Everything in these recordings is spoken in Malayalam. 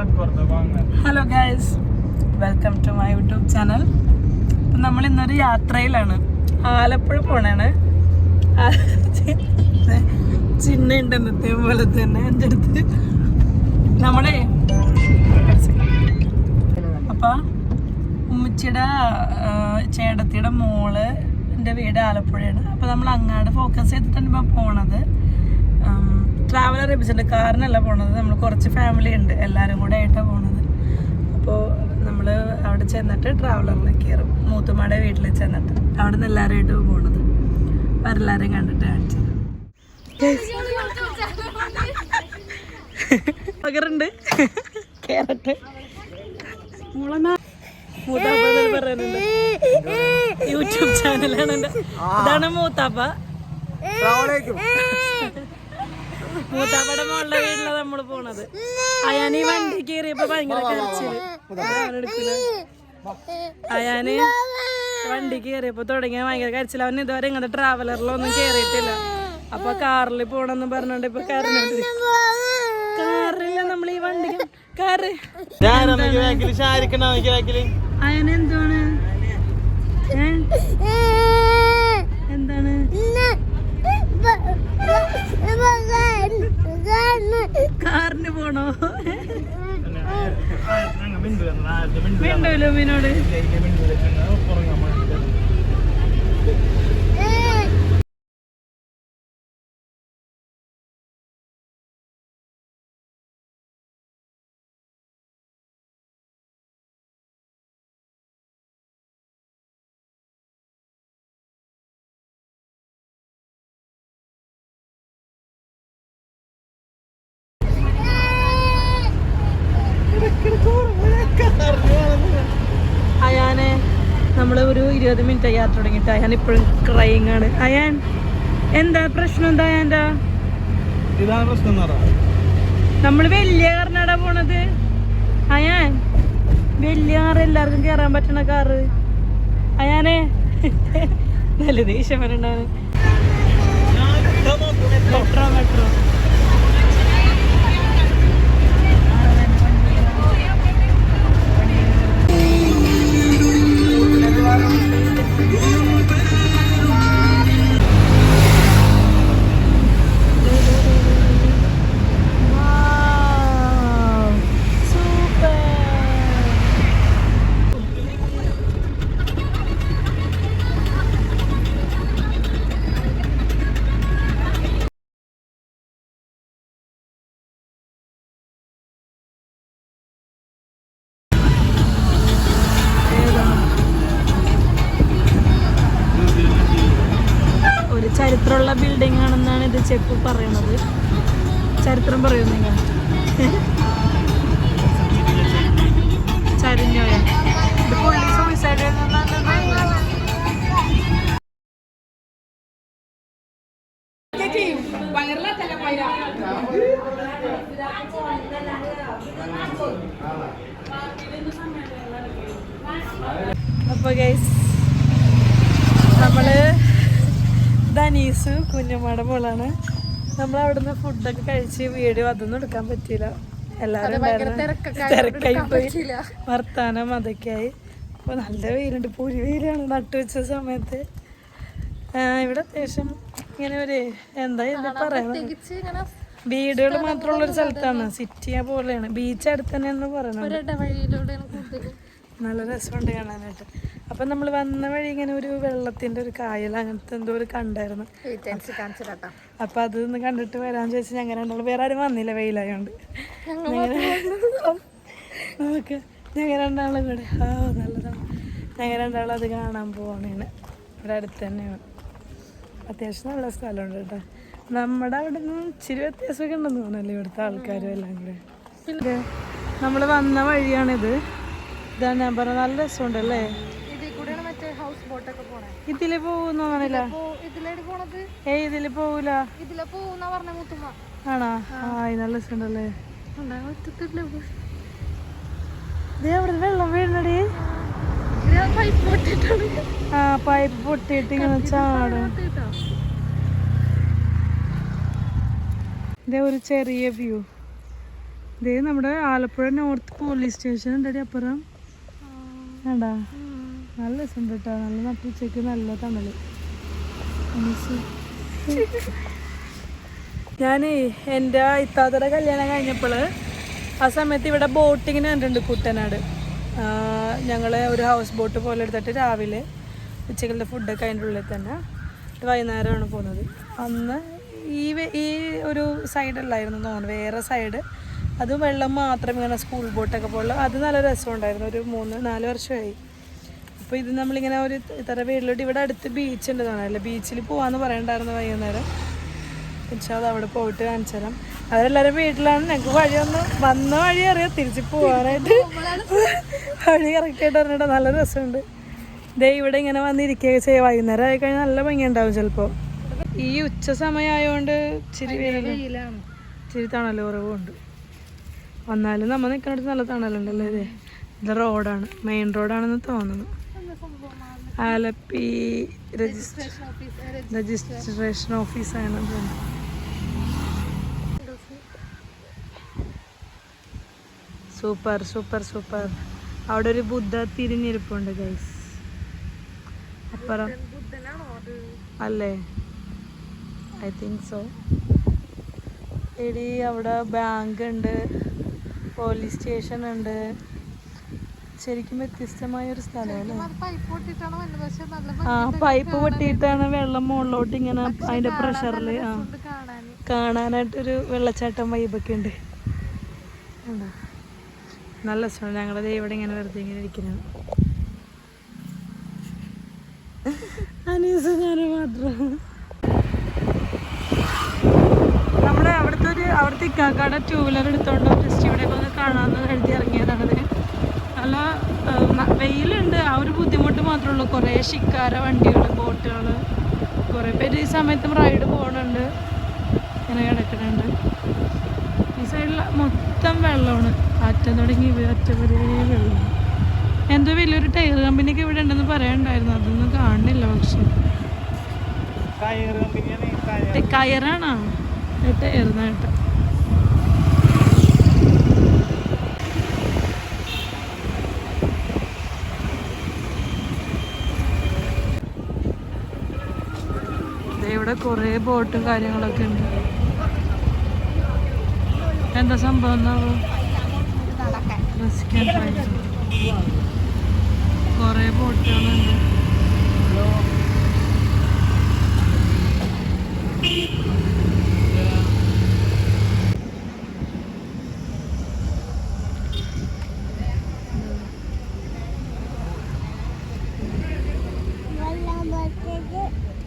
Hello guys, welcome to my YouTube channel. നമ്മൾ ഇന്നൊരു യാത്രയിലാണ്. ആലപ്പുഴ പോണാണ്. ചിന്നുണ്ട് എന്നത്തെ പോലെ തന്നെ എൻ്റെ അടുത്ത്. നമ്മളെ അപ്പം ഉമ്മച്ചിയുടെ ചേട്ടത്തിയുടെ മോള് എൻ്റെ വീട് ആലപ്പുഴയാണ്. അപ്പോൾ നമ്മൾ അങ്ങാട് ഫോക്കസ് ചെയ്തിട്ടാണ് ഇപ്പം പോണത്. ട്രാവലർ ലഭിച്ചിട്ടുണ്ട്, കാറിനല്ല പോണത്. നമ്മൾ കുറച്ച് ഫാമിലി ഉണ്ട്, എല്ലാവരും കൂടെ ആയിട്ടാണ് പോണത്. അപ്പോൾ നമ്മൾ അവിടെ ചെന്നിട്ട് ട്രാവലറിൽ കയറും. മൂത്തുമ്മയുടെ വീട്ടിൽ ചെന്നിട്ട് അവിടെ നിന്ന് എല്ലാവരുമായിട്ട് പോണത്. അപ്പം എല്ലാവരെയും കണ്ടിട്ട് കാണിച്ചത് പകരുണ്ട് കേറട്ടെ. പറയുന്നുണ്ട് യൂട്യൂബ് ചാനലാണ് എൻ്റെ. ഇതാണ് മൂത്താപ്പ. മൂത്താപ്പയുടെ മോളുടെ വീട്ടിലാണ് നമ്മള് പോണത്. അയാന് ഈ വണ്ടി കയറിയപ്പോ ഭയങ്കര കരച്ചില്. അയാന് വണ്ടി കയറിയപ്പോ തുടങ്ങിയ ഭയങ്കര കരച്ചില്. അവൻ ഇതുവരെ ഇങ്ങനത്തെ ട്രാവലറിലൊന്നും കയറിയിട്ടില്ല. അപ്പൊ കാറിൽ പോണെന്ന് പറഞ്ഞോണ്ട് ഇപ്പൊ കരഞ്ഞോണ്ട്. കാറില്ല, നമ്മൾ ഈ വണ്ടി കാറ്. അയാന് എന്താണ് എന്താണ് കാറിന് പോണോ? മിണ്ടൂലോ മീനോട്. അയാനെ നമ്മള് ഒരു 20 മിനിറ്റ് യാത്ര തുടങ്ങിയിട്ട് അയാൻ ഇപ്പോഴും ക്രൈങ് ആണ്. അയാൻ എന്താ പ്രശ്നം? എന്താ അയാൻ്റെ? നമ്മള് വലിയ കാറിനാടാ പോണത്. അയാൻ വലിയ കാറ്, എല്ലാവർക്കും കയറാൻ പറ്റണ കാറ്. അയാനെ നല്ല ദേഷ്യം വരണ്ടാണ്. മെട്രോ മെട്രോ ചരിത്രമുള്ള ബിൽഡിംഗ് ആണെന്നാണ് ഇത് ചെപ്പ് പറയണത്. ചരിത്രം പറയും നിങ്ങൾ. ചരിഞ്ഞോയ ഇത് പോലീസ് സൂയിസൈഡ്. അപ്പൊ ഗൈസ്, നമ്മള് ധനീസ് കുഞ്ഞമ്മയുടെ മോളാണ്. നമ്മൾ അവിടുന്ന് ഫുഡൊക്കെ കഴിച്ച് വീഡിയോ അതൊന്നും എടുക്കാൻ പറ്റിയില്ല. എല്ലാവരും തിരക്കായി പോയി, വർത്താനം അതൊക്കെ ആയി. അപ്പോൾ നല്ല വെയിലുണ്ട്, പൊരി വെയിലാണ് നട്ടുവെച്ച സമയത്ത്. ഇവിടെ അത്യാവശ്യം ഇങ്ങനെ ഒരു എന്താ പറയുന്നത്, വീടുകൾ മാത്രമുള്ളൊരു സ്ഥലത്താണ്. സിറ്റിയെ പോലെയാണ്, ബീച്ച് അടുത്ത് തന്നെയെന്ന് പറയുന്നത്. നല്ല രസമുണ്ട് കാണാനായിട്ട്. അപ്പം നമ്മൾ വന്ന വഴി ഇങ്ങനെ ഒരു വെള്ളത്തിൻ്റെ ഒരു കായൽ അങ്ങനത്തെ എന്തോ ഒരു കണ്ടായിരുന്നു. അപ്പം അതൊന്ന് കണ്ടിട്ട് വരാമെന്ന് ചോദിച്ചാൽ ഞങ്ങൾ രണ്ടാളും, വേറെ ആരും വന്നില്ല വെയിലായോണ്ട്. നമുക്ക് ഞങ്ങൾ രണ്ടാളും കൂടെ നല്ലതാണ്. ഞങ്ങൾ രണ്ടാളും അത് കാണാൻ പോവാണ്. ഇവിടെ അടുത്ത് തന്നെയാണ്. അത്യാവശ്യം നല്ല സ്ഥലമുണ്ട് കേട്ടോ. നമ്മുടെ അവിടെ നിന്ന് ഇച്ചിരി വ്യത്യാസമൊക്കെ ഉണ്ടെന്ന് തോന്നല്ലേ ഇവിടുത്തെ ആൾക്കാരും എല്ലാം കൂടെ. പിന്നെ നമ്മൾ വന്ന വഴിയാണിത്. ഇതാണ് ഞാൻ പറഞ്ഞ, നല്ല രസമുണ്ടല്ലേ. ഇതില് പോകുന്നില്ല. ഇതില് പോവൂല. ആണോ? നല്ല രസമുണ്ടല്ലേ. അവിടെ വെള്ളം വീഴുന്നടി. പൈപ്പ് പൊട്ടിയിട്ട് ഇങ്ങനെ ചാടും. ഇതേ ഒരു ചെറിയ വ്യൂ. ഇതേ നമ്മുടെ ആലപ്പുഴ നോർത്ത് പോലീസ് സ്റ്റേഷൻ ഉണ്ടടി അപ്പുറം. വേണ്ടാ നല്ല രസമുണ്ട് കേട്ടോ. നല്ല നട്ടുച്ചയ്ക്ക് നല്ല തണല്. ഞാൻ എൻ്റെ ഇത്താത്തയുടെ കല്യാണം കഴിഞ്ഞപ്പോൾ ആ സമയത്ത് ഇവിടെ ബോട്ടിങ്ങിന് കണ്ടിട്ടുണ്ട് കുട്ടനാട്. ഞങ്ങൾ ഒരു ഹൗസ് ബോട്ട് പോലെ എടുത്തിട്ട് രാവിലെ ഉച്ചക്കലത്തെ ഫുഡൊക്കെ അതിൻ്റെ ഉള്ളിൽ തന്നെ വൈകുന്നേരമാണ് പോകുന്നത്. അന്ന് ഈ ഒരു സൈഡല്ലായിരുന്നു തോന്നുന്നു, വേറെ സൈഡ്. അത് വെള്ളം മാത്രം ഇങ്ങനെ സ്കൂൾ ബോട്ടൊക്കെ പോലെ. അത് നല്ല രസമുണ്ടായിരുന്നു. ഒരു 3-4 വർഷമായി. അപ്പോൾ ഇത് നമ്മളിങ്ങനെ ഒരു ഇത്ര വീട്ടിലോട്ട് ഇവിടെ അടുത്ത് ബീച്ച് ഉണ്ട് കാണാനല്ലേ. ബീച്ചിൽ പോകാമെന്ന് പറയണ്ടായിരുന്നു വൈകുന്നേരം. പക്ഷേ അത് അവിടെ പോയിട്ട് കാണിച്ചു തരാം. അവരെല്ലാവരും വീട്ടിലാണ്. ഞങ്ങൾക്ക് വഴിയൊന്നും വന്ന വഴി അറിയാം, തിരിച്ച് പോകാനായിട്ട് വഴി കറക്റ്റായിട്ട് പറഞ്ഞിട്ട് നല്ല രസമുണ്ട്. ദേ ഇവിടെ ഇങ്ങനെ വന്നിരിക്കുകയൊക്കെ ചെയ്യുക. വൈകുന്നേരം ആയി കഴിഞ്ഞാൽ നല്ല ഭംഗിയുണ്ടാവും. ചിലപ്പോൾ ഈ ഉച്ച സമയമായതുകൊണ്ട് ഇച്ചിരി ഇച്ചിരി തണൽ കുറവുണ്ട്. വന്നാലും നമ്മൾ നിൽക്കുന്നിടത്ത് നല്ല തണലുണ്ടല്ലോ. ഇത് റോഡാണ്, മെയിൻ റോഡാണെന്ന് തോന്നുന്നു. ആലപ്പി രജിസ്ട്രേഷൻ ഓഫീസാണ് തോന്നുന്നു. Super super super. അവിടെ ഒരു ബുദ്ധ തിരിഞ്ഞിരിപ്പുണ്ട് ഗൈസ്. അപ്പുറം അല്ലേ? I think so. എടി അവിടെ ബാങ്ക് ഉണ്ട്, പോലീസ് സ്റ്റേഷൻ ഉണ്ട്. ശരിക്കും വ്യത്യസ്തമായ ഒരു സ്ഥലമല്ലേ. ആ പൈപ്പ് പൊട്ടിയിട്ടാണ് വെള്ളം മുകളിലോട്ട് ഇങ്ങനെ അതിൻ്റെ പ്രഷറിൽ കാണാനായിട്ടൊരു വെള്ളച്ചാട്ടം വൈബൊക്കെ ഉണ്ട്. നല്ല രസമാണ്. ഞങ്ങളത് ഇവിടെ ഇങ്ങനെ വെറുതെ ഇങ്ങനെ ഇരിക്കുന്നത്. അനീസ് ഞാൻ മാത്രം. നമ്മുടെ അവിടുത്തെ ഇക്കാക്കാടെ 2 വീലർ എടുത്തോണ്ട് ജസ്റ്റ് ഇവിടെയൊക്കെ ഒന്ന് കാണാമെന്ന് എഴുതി ഇറങ്ങിയതാണത്. നല്ല വെയിലുണ്ട്, ആ ഒരു ബുദ്ധിമുട്ട് മാത്രമേ ഉള്ളൂ. കുറേ ഷിക്കാര വണ്ടികൾ, ബോട്ടുകൾ, കുറേ പേര് ഈ സമയത്തും റൈഡ് പോകുന്നുണ്ട്, ഇങ്ങനെ കിടക്കുന്നുണ്ട്. ഈ സൈഡിൽ മൊത്തം വെള്ളമാണ്, അറ്റം തുടങ്ങി അറ്റം വരെ വെള്ളം. എന്തോ വലിയൊരു ടയർ കമ്പനിയൊക്കെ ഇവിടെ ഉണ്ടെന്ന് പറയാനുണ്ടായിരുന്നു, അതൊന്നും കാണുന്നില്ല. പക്ഷെ കയറാണോ ടയർന്നായിട്ട്. ഇവിടെ കുറേ ബോട്ടും കാര്യങ്ങളൊക്കെ ഉണ്ട്. എന്താ സംഭവം എന്നാവും? കുറേ ബോട്ടുകളുണ്ട്.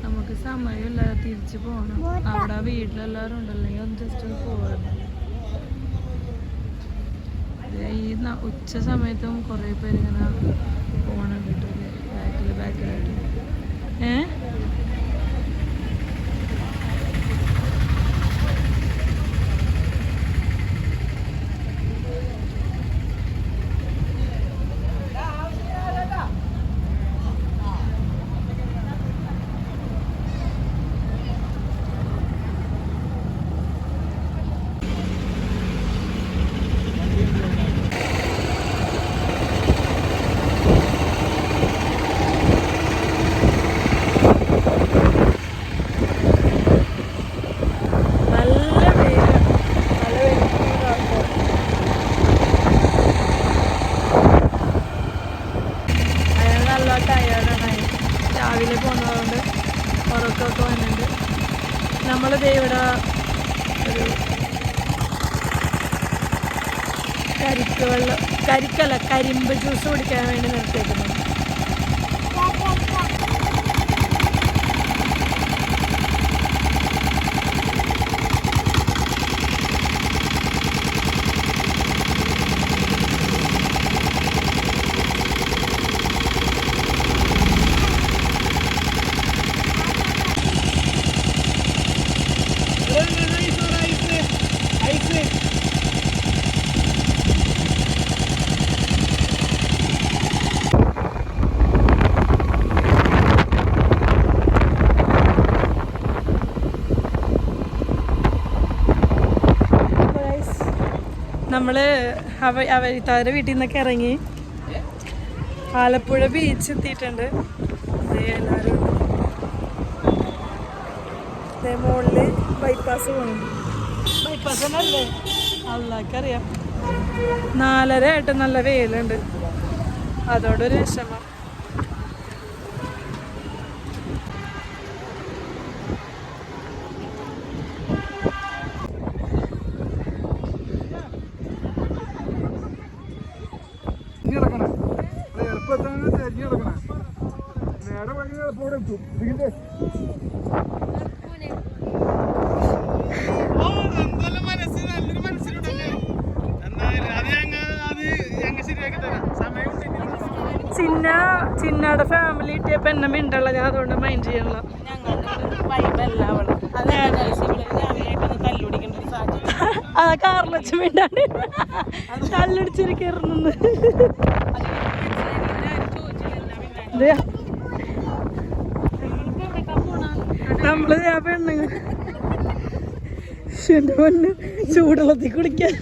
നമുക്ക് സമയമില്ല, തിരിച്ച് പോകണം. അവിടെ വീട്ടിലെല്ലാവരും ഉണ്ടല്ലെങ്കിൽ ഒന്ന് ജസ്റ്റ് ഒന്ന് പോകണം. ഈ ഉച്ച സമയത്തും കുറേ പേര് ഇങ്ങനെ പോകണുണ്ട് കേട്ടോ, ബാക്കിലായിട്ട്. രാവിലെ പോകുന്നതുകൊണ്ട് ഉറക്കമൊക്കെ വന്നിട്ടുണ്ട്. നമ്മളിത് ഇവിടെ ഒരു കരിമ്പ് ജ്യൂസ് കുടിക്കാൻ വേണ്ടി നിർത്തിയേക്കുന്നത്. നമ്മള് അവരിത്താരുടെ വീട്ടിൽ നിന്നൊക്കെ ഇറങ്ങി ആലപ്പുഴ ബീച്ച് എത്തിയിട്ടുണ്ട്. എല്ലാവരും മുകളില് ബൈപ്പാസ് പോകണം. ബൈപ്പാസ് തന്നെ അല്ലേ അള്ളാക്കറിയാം. 4:30 ആയിട്ട് നല്ല വെയിലുണ്ട്, അതോടൊരു വിഷമം. ചിന്നയുടെ ഫാമിലി ഇട്ടിയപ്പോ എന്നെ മിണ്ടല്ല, ഞാൻ അതുകൊണ്ട് മൈൻഡ് ചെയ്യണല്ലോ. ആ കാറിൽ വെച്ച് മിണ്ടാണ്ട് കല്ലടിച്ചിരിക്കുന്നു. നമ്മള് പെണ്ണുങ്ങൾ എന്റെ പൊന്ന് ചൂടുള്ളത്തി കുടിക്കാൻ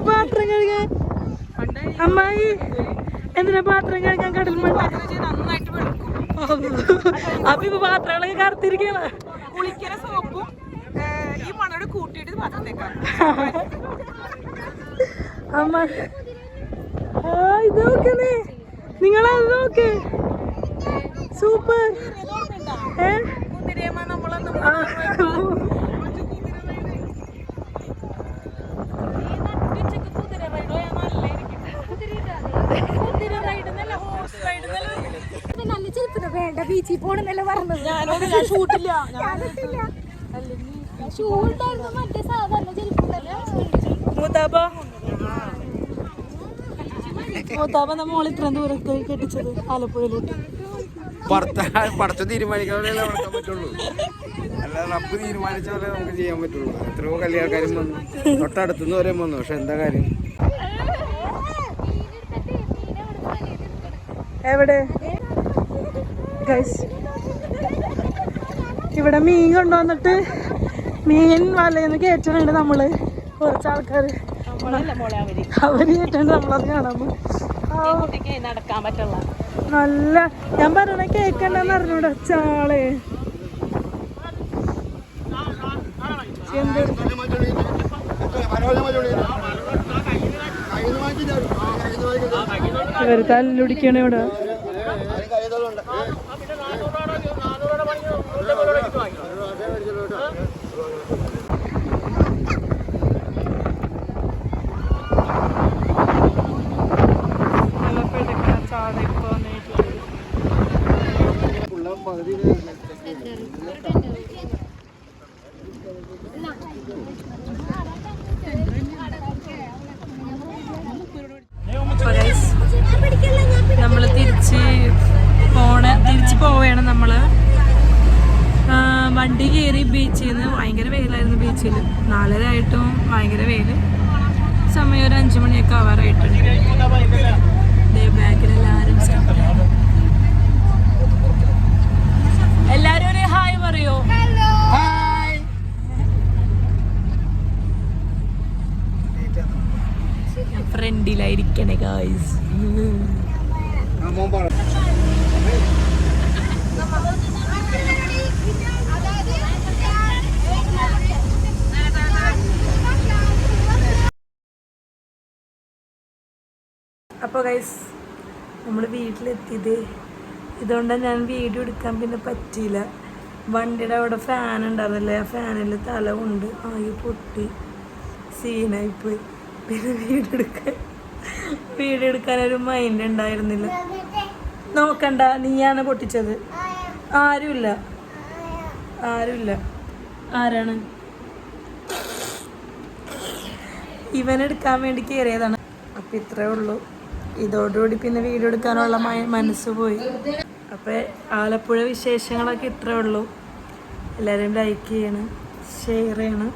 പാത്രം കഴുകാൻ. അമ്മായി എന്തിനാ പാത്രം കഴുകാൻ കടൽ മണ്ണ? അപ്പൊ ഇപ്പൊ പാത്രങ്ങളൊക്കെ കറുത്തിരിക്കണ അമ്മ. ഇത് നോക്കണേ, നിങ്ങളത് നോക്ക്, സൂപ്പർ. വേണ്ട ബീച്ചിൽ പോണെന്നല്ല പറഞ്ഞത്. മറ്റേ സാധാരണ മൂത്താപ്പ നമ്മള് ഇത്രയും ദൂരത്ത് കെട്ടിച്ചത് ആലപ്പുഴയിലോട്ട്. പടച്ച തീരുമാനിക്കാനേ നടക്കാൻ പറ്റുള്ളൂ, അല്ലാതെ റബ്ബ് തീരുമാനിച്ച പോലെ നമുക്ക് ചെയ്യാൻ പറ്റുള്ളൂ. എത്രയോ കല്യാണക്കാരും വന്നു, തൊട്ടടുത്തുനിന്ന് വരെയും വന്നു, പക്ഷെ എന്താ കാര്യം? എവിടെ ഇവിടെ മീൻ കൊണ്ടുവന്നിട്ട് മീൻ വലയെന്ന് കയറ്റണുണ്ട് നമ്മള്. കുറച്ച് ആൾക്കാര് അവര് കയറ്റണ്ട്, നമ്മളത് കാണാൻ നടക്കാൻ പറ്റുള്ള നല്ല. ഞാൻ പറയണ കേക്കണ്ടെന്ന് അറിഞ്ഞൂടെ ചാളെ. ഇവര് തല്ലുടിക്കണ ഇവിടെ. നമ്മള് തിരിച്ച് പോവുകയാണ്. നമ്മള് വണ്ടി കയറി ബീച്ചിൽ നിന്ന്. ഭയങ്കര വെയിലായിരുന്നു ബീച്ചിൽ, 4:30 ആയിട്ടും ഭയങ്കര വെയിൽ. സമയം ഒരു 5 മണിയൊക്കെ ആവാറായിട്ടുണ്ട്. ബാക്കിലെല്ലാവരും എല്ലാരും ഒരു ഹായ് പറയോ? ഫ്രണ്ടിലായിരിക്കണേ ഗായ്സ്. അപ്പോൾ ഗൈസ് നമ്മൾ വീട്ടിലെത്തിയത്. ഇതുകൊണ്ടാണ് ഞാൻ വീഡിയോ എടുക്കാൻ പിന്നെ പറ്റിയില്ല. വണ്ടിയുടെ അവിടെ ഫാൻ ഉണ്ടായിരുന്നില്ല, ആ ഫാനിൽ തല കൊണ്ട് ആയി പൊട്ടി സീനായിപ്പോയി. പിന്നെ വീഡിയോ എടുക്കാനൊരു മൈൻഡ് ഉണ്ടായിരുന്നില്ല. നോക്കണ്ട, നീയാണ് പൊട്ടിച്ചത്. ആരുമില്ല. ആരാണ്? ഇവനെടുക്കാൻ വേണ്ടി കയറിയതാണ്. അപ്പം ഇത്രയേ ഉള്ളൂ. ഇതോടുകൂടി പിന്നെ വീഡിയോ എടുക്കാനുള്ള മനസ്സ് പോയി. അപ്പോൾ ആലപ്പുഴ വിശേഷങ്ങളൊക്കെ ഇത്രയേ ഉള്ളൂ. എല്ലാവരും ലൈക്ക് ചെയ്യണം, ഷെയർ ചെയ്യണം.